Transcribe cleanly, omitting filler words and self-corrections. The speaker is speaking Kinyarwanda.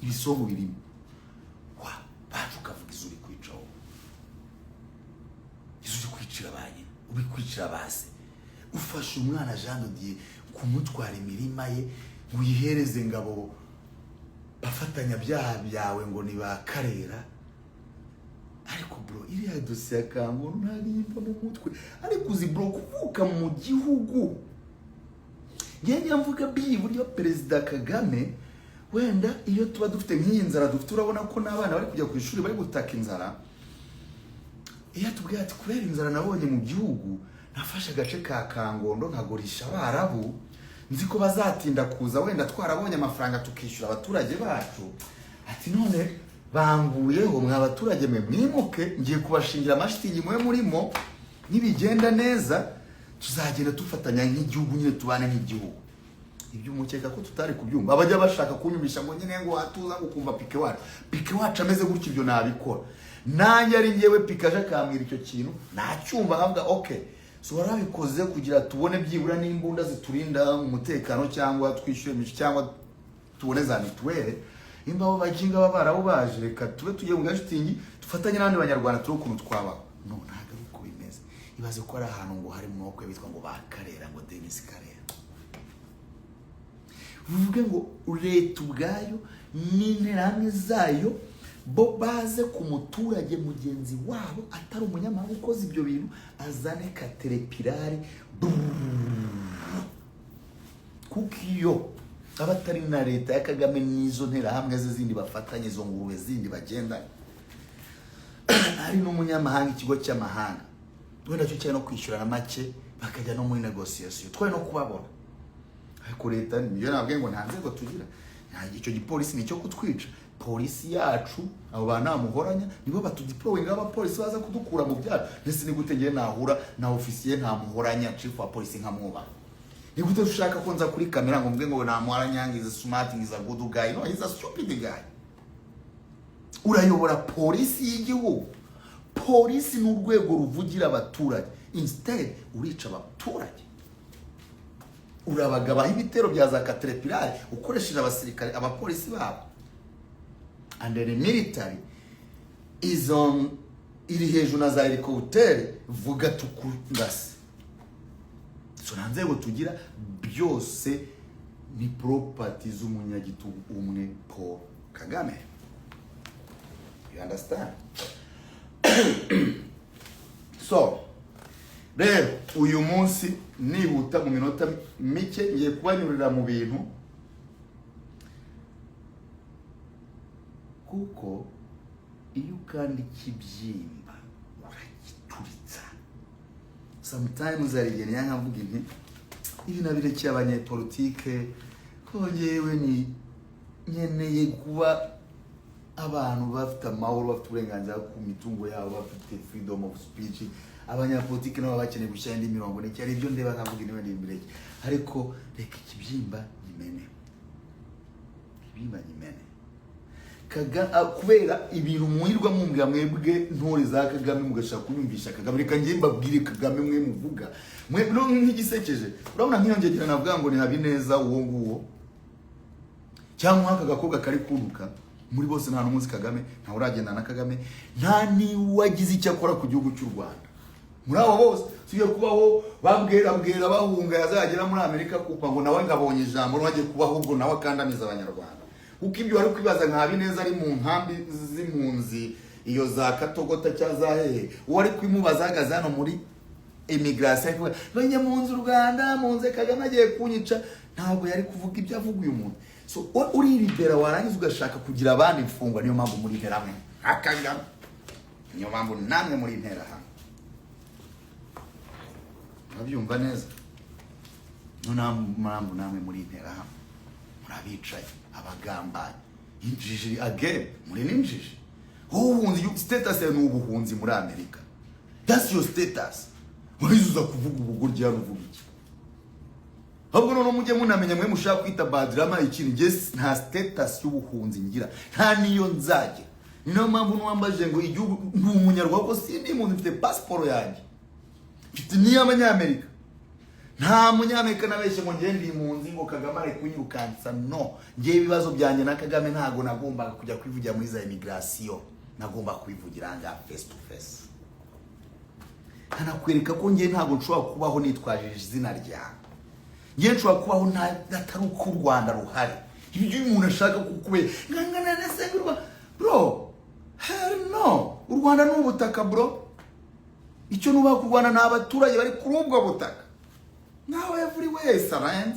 ibisongo birimo wa bacu kavuga izuri kwicaho izuri kwicira abanye ubikwicira base ufashe umwana Jean Didier kumutwara imirima ye uyihereze ngabo bafatanya byaha byawe ngo ni bakarera ariko bro iriya dosiye akango ntarimba mu mutwe ariko uzi bro kuvuka mu gihugu ngenge mvuga buriya Perezida Kagame wenda iyo tuba dufite nk'inzara dufite urabona ko n'abana bari kujya ku ishuri bari gutaka inzara iyo tubwiye ati kubera inzara nabonye mu gihugu nafashe agace ka Kangondo nkagurisha abarabu nzi ko bazatinda kuza wenda twarabonye amafaranga tukishyura abaturage bacu ati none banguyeho mwa abaturage mwe mwimuke ngiye kubashingira amashitingi mwe murimo nibigenda neza tuzagenda tufatanya nk'igihugu nyine tubane nk'igihugu ibyo umukeka ko tutari kubyumva abajya bashaka kunyumisha ngo nyine ngo atuza gukumva pike wacu ameze gutyo ibyo nabikora nanjye ari ngewe pike aje akambwira icyo kintu nacyumva nkavuga okay so warabikoze kugira tubone byibura n'imbunda ziturinda umutekano cyangwa twishyure mishi cyangwa tubone za mituwele imbaho baginga babaraho baje reka tube tugiye mu gashitingi tufatanye n'abandi banyarwanda turi ukuntu twabaho no ntago uko bimeze ibaze ko ari ahantu ngo hari mu okwe bitwa ngo bakarera ngo Denis Karera uvuge ngo leta ubwayo n'interahamwe zayo bo baze ku muturage mugenzi wabo atari umunyamahanga ukoze ibyo bintu azane katerepirari kukiyo abatari na leta ya Kagame nizo nterahamwe ze zindi bafatanye zo ngurube zindi bagenda ari n'umunyamahanga ikigo cy'amahanga wenda cyo cyane no kwishyura make bakajya no muri negotiation twaye no kubabona ariko leta niyo nabwiye ngo nta nzego tugira icyo gipolisi nicyo kutwica polisi yacu abo banamuhoranya nibo batudeployinga abapolisi baza kudukura mu byaro ndetse ni gutegeye nahura na officier nta muhoranya chief wa polisi nkamwuba ni gute ushaka ko nza kuri kamera ngo mvuge ngo namuhoranya ngize smart ngize good guy no he's a stupid guy urayobora polisi y'igihugu polisi n'urwego ruvugira abaturage instead urica abaturage urabagabaho ibitero bya za katerepirari ukoresheje abasirikare abapolisi babo and the military is on iri hejuru na za helicopter vuga tukundase so nanzego tugira byose ni property z'umunyagitugu umwe Paul Kagame. You understand? So rero uyu munsi nihuta mu minota mike ngiye kubanyurira mu bintu kuko iyo kandi kibyimba uragituritsa sometimes arigene yankavuga inti ibi nabirekeye abanyepolitike ko ngewe ni nyeneye kuba abantu bafite amahoro bafite uburenganzira ku mitungo yabo bafite freedom of speech abanyapolitike nabo bakeneye gushyira indi mirongo ne cyari ibyo ndeba nkavuga niwe ndimbere ariko reka ikibyimba nyimene kubera ibintu muhirwa mumbwa mwebwe ntore za Kagame mugashaka kunyumvisha Kagame reka ngiye mbabwire Kagame mwe muvuga mwe no nk'igisekeje urabona nkiyongegera navuga ngo ni Habineza uwo nguwo cyangwa aka gakobwa kari kunuka muri bose nta n'umunsi Kagame nta uragenda na Kagame nta ni wagize icyo akora ku gihugu cy'u Rwanda muri abo bose tugiye kubaho babwira bahunga yazagera muri Amerika kuko ngo nawe ngabonye ijambo wagiye kubaho ubwo nawe akandamiza abanyarwanda uko ibyo ari kwibaza nka Habineza ari mu nkambi z'impunzi iyo za Katogota cyaza hehe uwari kwimubaza hagaze hano muri immigration banye mu nzu Rwanda munze Kagame agiye kunyica ntabwo yari kuvuga ibyo avuga uyu muntu so uri libera warangiza ugashaka kugira abandi mfungwa niyo mpamvu muri ntera hamwe akagame niyo mpamvu namwe muri ntera hamwe nabyumva neza mpamvu namwe muri ntera hamwe murabicaye abagambanyi injiji again muri ninjiji ubuhunzi status ya n'ubuhunzi muri Amerika that's your status urizuza kuvuga ubugurya ruvuga iki ahubwo none mujye munamenya mwe mushaka kwita badrama ikintu nta status y'ubuhunzi ngira nta niyo nzaje niyo mpamvu n'uwambaje ngo igihugu n'umunyarwanda ko sindi mu mfite passport yanjye mfite ni y'abanyamerika nta munyamerika nabeshye ngo ngiye ndi impunzi ngo Kagame ari kunyirukansa. No, ngiye ibibazo byanjye na Kagame ntago nagombaga kujya kwivugira muri za immigration, nagomba kwivugira nga face to face. Kanakwereka ko ngiye ntago nshobora kubaho nitwajije izina ryawe. Ngiye nshobora kubaho atari uko u Rwanda ruhari. Ibyo umuntu ashaka kukube ngangana na sengurwa bro. Hell no, u Rwanda n'ubutaka bro. Icyo nuba ku Rwanda n'abaturage bari kuri ubwo butaka. Now everywhere is around.